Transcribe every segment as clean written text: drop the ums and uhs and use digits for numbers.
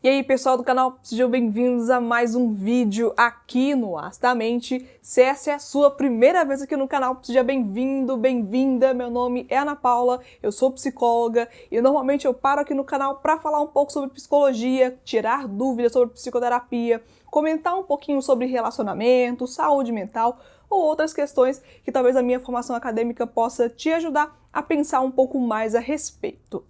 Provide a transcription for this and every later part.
E aí, pessoal do canal, sejam bem-vindos a mais um vídeo aqui no Astamente. Se essa é a sua primeira vez aqui no canal, seja bem-vindo, bem-vinda. Meu nome é Ana Paula, eu sou psicóloga e normalmente eu paro aqui no canal para falar um pouco sobre psicologia, tirar dúvidas sobre psicoterapia, comentar um pouquinho sobre relacionamento, saúde mental ou outras questões que talvez a minha formação acadêmica possa te ajudar a pensar um pouco mais a respeito.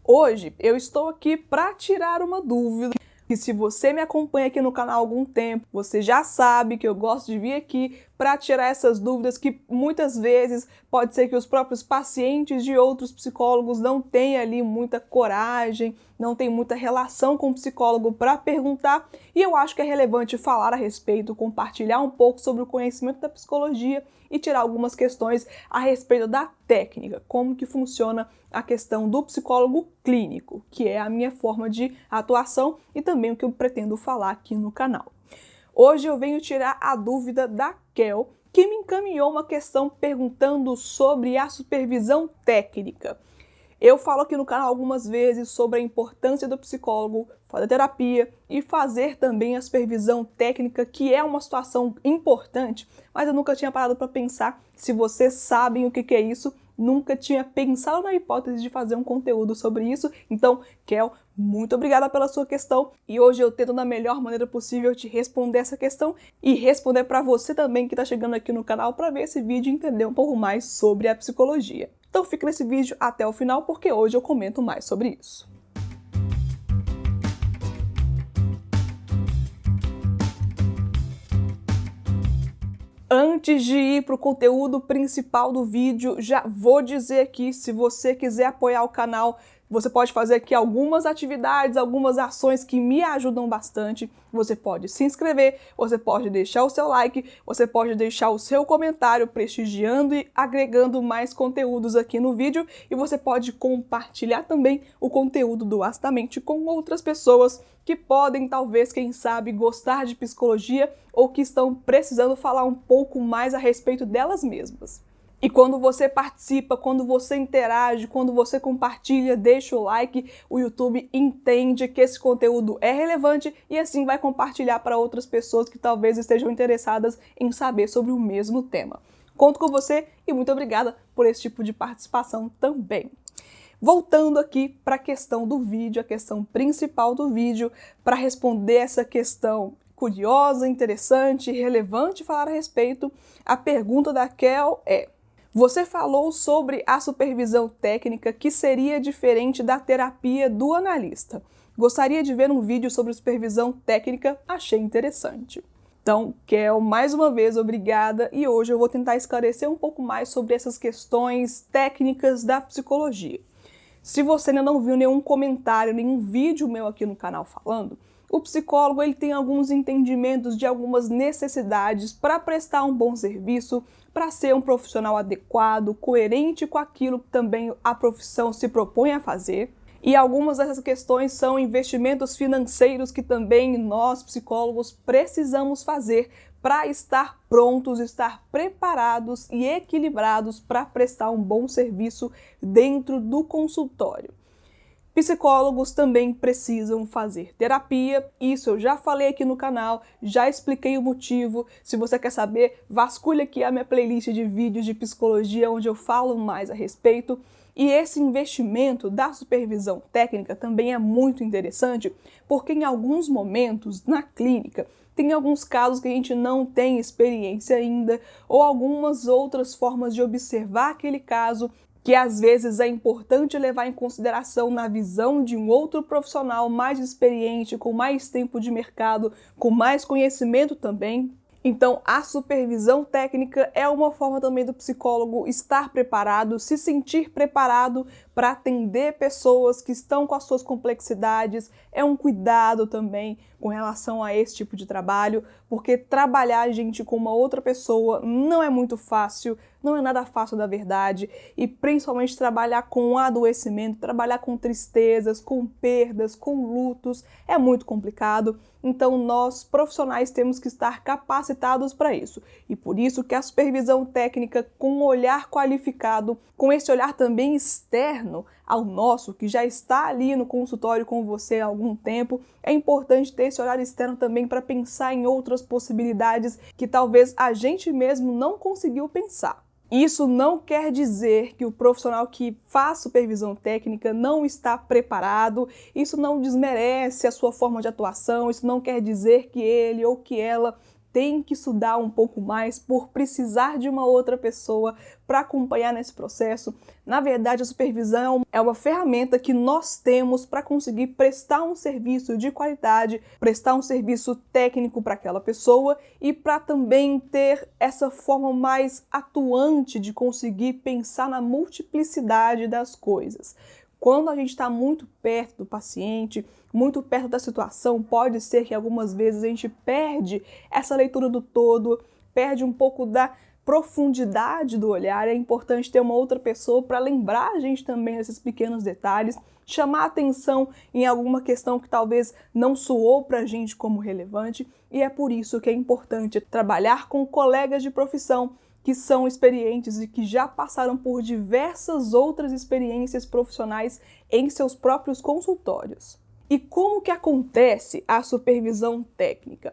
Hoje eu estou aqui para tirar uma dúvida. E se você me acompanha aqui no canal há algum tempo, você já sabe que eu gosto de vir aqui para tirar essas dúvidas que muitas vezes pode ser que os próprios pacientes de outros psicólogos não tenham ali muita coragem, não tem muita relação com o psicólogo para perguntar, e eu acho que é relevante falar a respeito, compartilhar um pouco sobre o conhecimento da psicologia e tirar algumas questões a respeito da técnica, como que funciona a questão do psicólogo clínico, que é a minha forma de atuação e também o que eu pretendo falar aqui no canal. Hoje eu venho tirar a dúvida da Kel, que me encaminhou uma questão perguntando sobre a supervisão técnica. Eu falo aqui no canal algumas vezes sobre a importância do psicólogo fazer terapia e fazer também a supervisão técnica, que é uma situação importante, mas eu nunca tinha parado para pensar. Se vocês sabem o que é isso, nunca tinha pensado na hipótese de fazer um conteúdo sobre isso. Então, Kel, muito obrigada pela sua questão e hoje eu tento da melhor maneira possível te responder essa questão e responder para você também que está chegando aqui no canal para ver esse vídeo e entender um pouco mais sobre a psicologia. Então fica nesse vídeo até o final porque hoje eu comento mais sobre isso. Antes de ir para o conteúdo principal do vídeo, já vou dizer aqui, se você quiser apoiar o canal, você pode fazer aqui algumas atividades, algumas ações que me ajudam bastante. Você pode se inscrever, você pode deixar o seu like, você pode deixar o seu comentário prestigiando e agregando mais conteúdos aqui no vídeo. E você pode compartilhar também o conteúdo do Astamente com outras pessoas que podem, talvez, quem sabe, gostar de psicologia ou que estão precisando falar um pouco mais a respeito delas mesmas. E quando você participa, quando você interage, quando você compartilha, deixa o like, o YouTube entende que esse conteúdo é relevante e assim vai compartilhar para outras pessoas que talvez estejam interessadas em saber sobre o mesmo tema. Conto com você e muito obrigada por esse tipo de participação também. Voltando aqui para a questão do vídeo, a questão principal do vídeo, para responder essa questão curiosa, interessante, relevante falar a respeito, a pergunta da Kel é: você falou sobre a supervisão técnica que seria diferente da terapia do analista. Gostaria de ver um vídeo sobre supervisão técnica, achei interessante. Então, Kel, mais uma vez, obrigada, e hoje eu vou tentar esclarecer um pouco mais sobre essas questões técnicas da psicologia. Se você ainda não viu nenhum comentário, nenhum vídeo meu aqui no canal falando, o psicólogo ele tem alguns entendimentos de algumas necessidades para prestar um bom serviço, para ser um profissional adequado, coerente com aquilo que também a profissão se propõe a fazer. E algumas dessas questões são investimentos financeiros que também nós, psicólogos, precisamos fazer para estar prontos, estar preparados e equilibrados para prestar um bom serviço dentro do consultório. Psicólogos também precisam fazer terapia, isso eu já falei aqui no canal, já expliquei o motivo. Se você quer saber, vasculha aqui a minha playlist de vídeos de psicologia, onde eu falo mais a respeito. E esse investimento da supervisão técnica também é muito interessante, porque em alguns momentos na clínica, tem alguns casos que a gente não tem experiência ainda, ou algumas outras formas de observar aquele caso, que às vezes é importante levar em consideração na visão de um outro profissional mais experiente, com mais tempo de mercado, com mais conhecimento também. Então, a supervisão técnica é uma forma também do psicólogo estar preparado, se sentir preparado para atender pessoas que estão com as suas complexidades. É um cuidado também com relação a esse tipo de trabalho, porque trabalhar, gente, com uma outra pessoa não é muito fácil, não é nada fácil da verdade, e principalmente trabalhar com adoecimento, trabalhar com tristezas, com perdas, com lutos, é muito complicado. Então nós, profissionais, temos que estar capacitados para isso. E por isso que a supervisão técnica com um olhar qualificado, com esse olhar também externo ao nosso, que já está ali no consultório com você há algum tempo, é importante ter esse olhar externo também para pensar em outras possibilidades que talvez a gente mesmo não conseguiu pensar. Isso não quer dizer que o profissional que faz supervisão técnica não está preparado, isso não desmerece a sua forma de atuação, isso não quer dizer que ele ou que ela tem que estudar um pouco mais por precisar de uma outra pessoa para acompanhar nesse processo. Na verdade, a supervisão é uma ferramenta que nós temos para conseguir prestar um serviço de qualidade, prestar um serviço técnico para aquela pessoa e para também ter essa forma mais atuante de conseguir pensar na multiplicidade das coisas. Quando a gente está muito perto do paciente, muito perto da situação, pode ser que algumas vezes a gente perde essa leitura do todo, perde um pouco da profundidade do olhar. É importante ter uma outra pessoa para lembrar a gente também desses pequenos detalhes, chamar atenção em alguma questão que talvez não soou para a gente como relevante, e é por isso que é importante trabalhar com colegas de profissão que são experientes e que já passaram por diversas outras experiências profissionais em seus próprios consultórios. E como que acontece a supervisão técnica?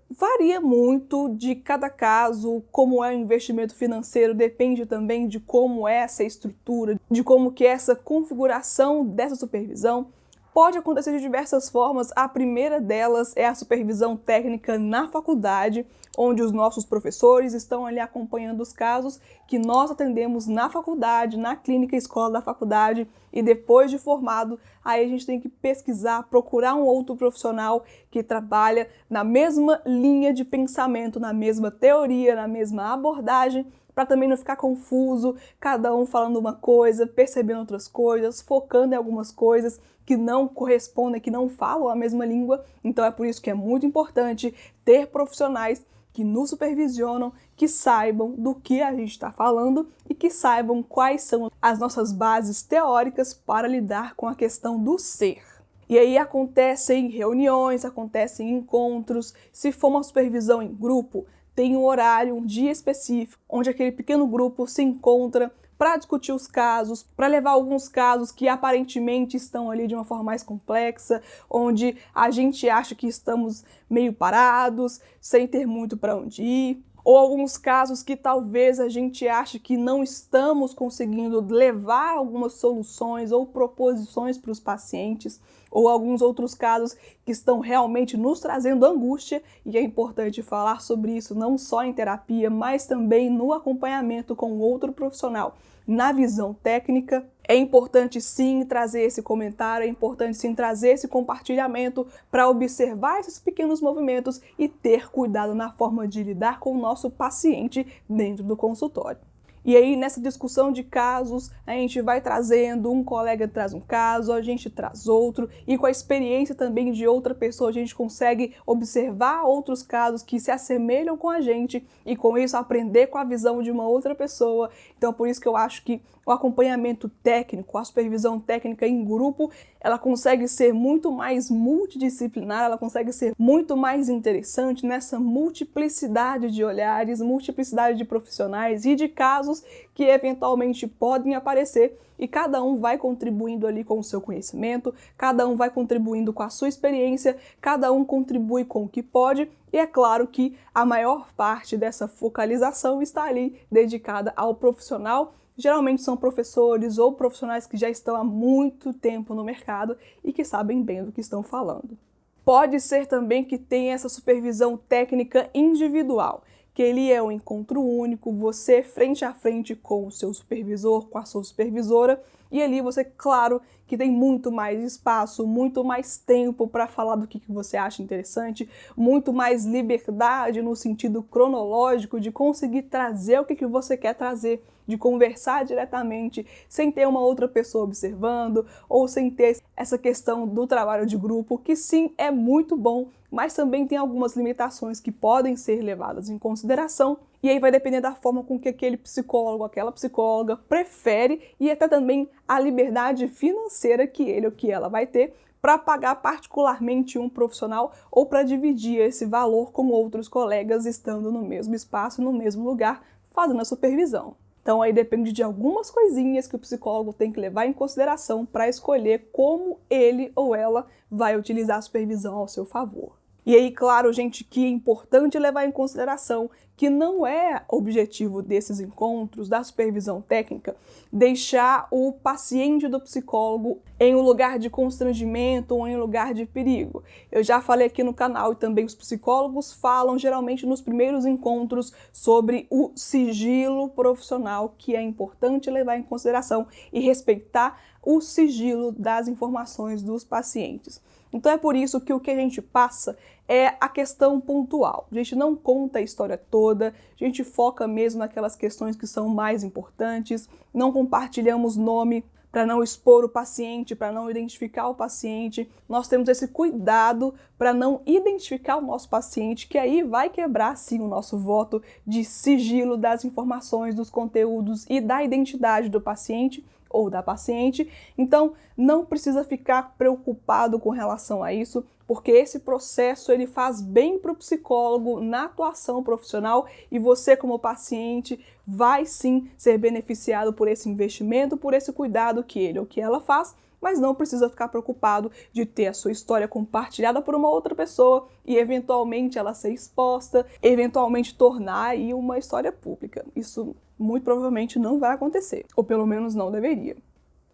Varia muito de cada caso, como é o investimento financeiro, depende também de como é essa estrutura, de como que é essa configuração dessa supervisão. Pode acontecer de diversas formas. A primeira delas é a supervisão técnica na faculdade, onde os nossos professores estão ali acompanhando os casos que nós atendemos na faculdade, na clínica escola da faculdade, e depois de formado, aí a gente tem que pesquisar, procurar um outro profissional que trabalha na mesma linha de pensamento, na mesma teoria, na mesma abordagem, para também não ficar confuso, cada um falando uma coisa, percebendo outras coisas, focando em algumas coisas que não correspondem, que não falam a mesma língua. Então é por isso que é muito importante ter profissionais que nos supervisionam, que saibam do que a gente está falando e que saibam quais são as nossas bases teóricas para lidar com a questão do ser. E aí acontecem reuniões, acontecem encontros. Se for uma supervisão em grupo, tem um horário, um dia específico, onde aquele pequeno grupo se encontra para discutir os casos, para levar alguns casos que aparentemente estão ali de uma forma mais complexa, onde a gente acha que estamos meio parados, sem ter muito para onde ir, ou alguns casos que talvez a gente ache que não estamos conseguindo levar algumas soluções ou proposições para os pacientes, ou alguns outros casos que estão realmente nos trazendo angústia, e é importante falar sobre isso não só em terapia, mas também no acompanhamento com outro profissional. Na visão técnica, é importante sim trazer esse comentário, é importante sim trazer esse compartilhamento para observar esses pequenos movimentos e ter cuidado na forma de lidar com o nosso paciente dentro do consultório. E aí, nessa discussão de casos, a gente vai trazendo, um colega traz um caso, a gente traz outro, e com a experiência também de outra pessoa, a gente consegue observar outros casos que se assemelham com a gente, e com isso aprender com a visão de uma outra pessoa. Então, por isso que eu acho que o acompanhamento técnico, a supervisão técnica em grupo, ela consegue ser muito mais multidisciplinar, ela consegue ser muito mais interessante nessa multiplicidade de olhares, multiplicidade de profissionais e de casos que eventualmente podem aparecer, e cada um vai contribuindo ali com o seu conhecimento, cada um vai contribuindo com a sua experiência, cada um contribui com o que pode, e é claro que a maior parte dessa focalização está ali dedicada ao profissional. Geralmente são professores ou profissionais que já estão há muito tempo no mercado e que sabem bem do que estão falando. Pode ser também que tenha essa supervisão técnica individual, que ele é um encontro único, você frente a frente com o seu supervisor, com a sua supervisora, e ali você, claro, que tem muito mais espaço, muito mais tempo para falar do que você acha interessante, muito mais liberdade no sentido cronológico de conseguir trazer o que você quer trazer, de conversar diretamente, sem ter uma outra pessoa observando, ou sem ter essa questão do trabalho de grupo, que sim, é muito bom, mas também tem algumas limitações que podem ser levadas em consideração, e aí vai depender da forma com que aquele psicólogo, aquela psicóloga prefere, e até também a liberdade financeira que ele ou que ela vai ter para pagar particularmente um profissional ou para dividir esse valor com outros colegas estando no mesmo espaço, no mesmo lugar, fazendo a supervisão. Então aí depende de algumas coisinhas que o psicólogo tem que levar em consideração para escolher como ele ou ela vai utilizar a supervisão ao seu favor. E aí, claro, gente, que é importante levar em consideração que não é objetivo desses encontros, da supervisão técnica, deixar o paciente do psicólogo em um lugar de constrangimento ou em um lugar de perigo. Eu já falei aqui no canal e também os psicólogos falam geralmente nos primeiros encontros sobre o sigilo profissional, que é importante levar em consideração e respeitar o sigilo das informações dos pacientes. Então é por isso que o que a gente passa é a questão pontual. A gente não conta a história toda, a gente foca mesmo naquelas questões que são mais importantes, não compartilhamos nome para não expor o paciente, para não identificar o paciente. Nós temos esse cuidado para não identificar o nosso paciente, que aí vai quebrar sim o nosso voto de sigilo das informações, dos conteúdos e da identidade do paciente ou da paciente. Então, não precisa ficar preocupado com relação a isso, porque esse processo ele faz bem para o psicólogo na atuação profissional e você como paciente vai sim ser beneficiado por esse investimento, por esse cuidado que ele ou que ela faz, mas não precisa ficar preocupado de ter a sua história compartilhada por uma outra pessoa e eventualmente ela ser exposta, eventualmente tornar aí uma história pública. Isso muito provavelmente não vai acontecer, ou pelo menos não deveria.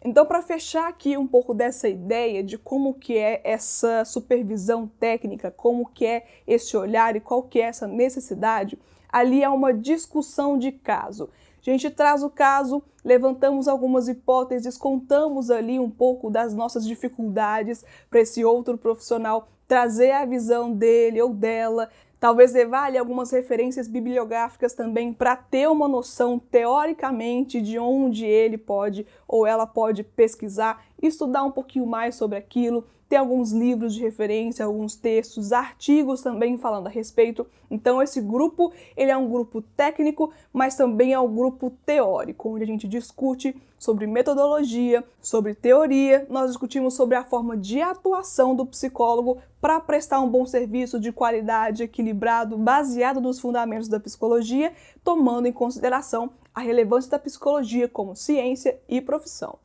Então, para fechar aqui um pouco dessa ideia de como que é essa supervisão técnica, como que é esse olhar e qual que é essa necessidade, ali há uma discussão de caso. A gente traz o caso, levantamos algumas hipóteses, contamos ali um pouco das nossas dificuldades para esse outro profissional trazer a visão dele ou dela, talvez levar ali algumas referências bibliográficas também para ter uma noção teoricamente de onde ele pode ou ela pode pesquisar, estudar um pouquinho mais sobre aquilo, ter alguns livros de referência, alguns textos, artigos também falando a respeito. Então esse grupo, ele é um grupo técnico, mas também é um grupo teórico, onde a gente discute sobre metodologia, sobre teoria, nós discutimos sobre a forma de atuação do psicólogo para prestar um bom serviço de qualidade, equilibrado, baseado nos fundamentos da psicologia, tomando em consideração a relevância da psicologia como ciência e profissão.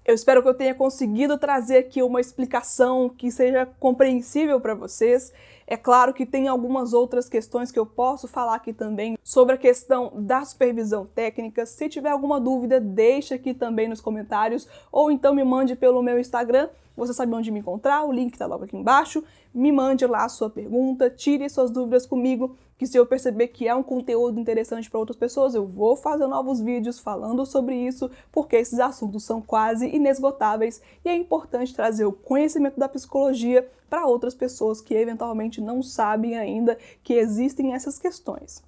Eu espero que eu tenha conseguido trazer aqui uma explicação que seja compreensível para vocês. É claro que tem algumas outras questões que eu posso falar aqui também sobre a questão da supervisão técnica. Se tiver alguma dúvida, deixa aqui também nos comentários ou então me mande pelo meu Instagram. Você sabe onde me encontrar, o link está logo aqui embaixo. Me mande lá a sua pergunta, tire suas dúvidas comigo, que se eu perceber que é um conteúdo interessante para outras pessoas, eu vou fazer novos vídeos falando sobre isso, porque esses assuntos são quase inesgotáveis e é importante trazer o conhecimento da psicologia para outras pessoas que eventualmente não sabem ainda que existem essas questões.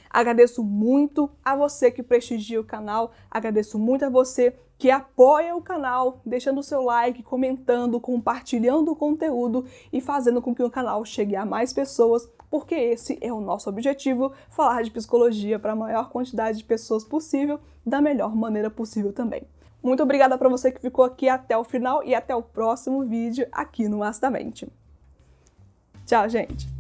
Agradeço muito a você que prestigia o canal, agradeço muito a você que apoia o canal, deixando o seu like, comentando, compartilhando o conteúdo e fazendo com que o canal chegue a mais pessoas, porque esse é o nosso objetivo, falar de psicologia para a maior quantidade de pessoas possível, da melhor maneira possível também. Muito obrigada para você que ficou aqui até o final e até o próximo vídeo aqui no Ácidamente. Tchau, gente!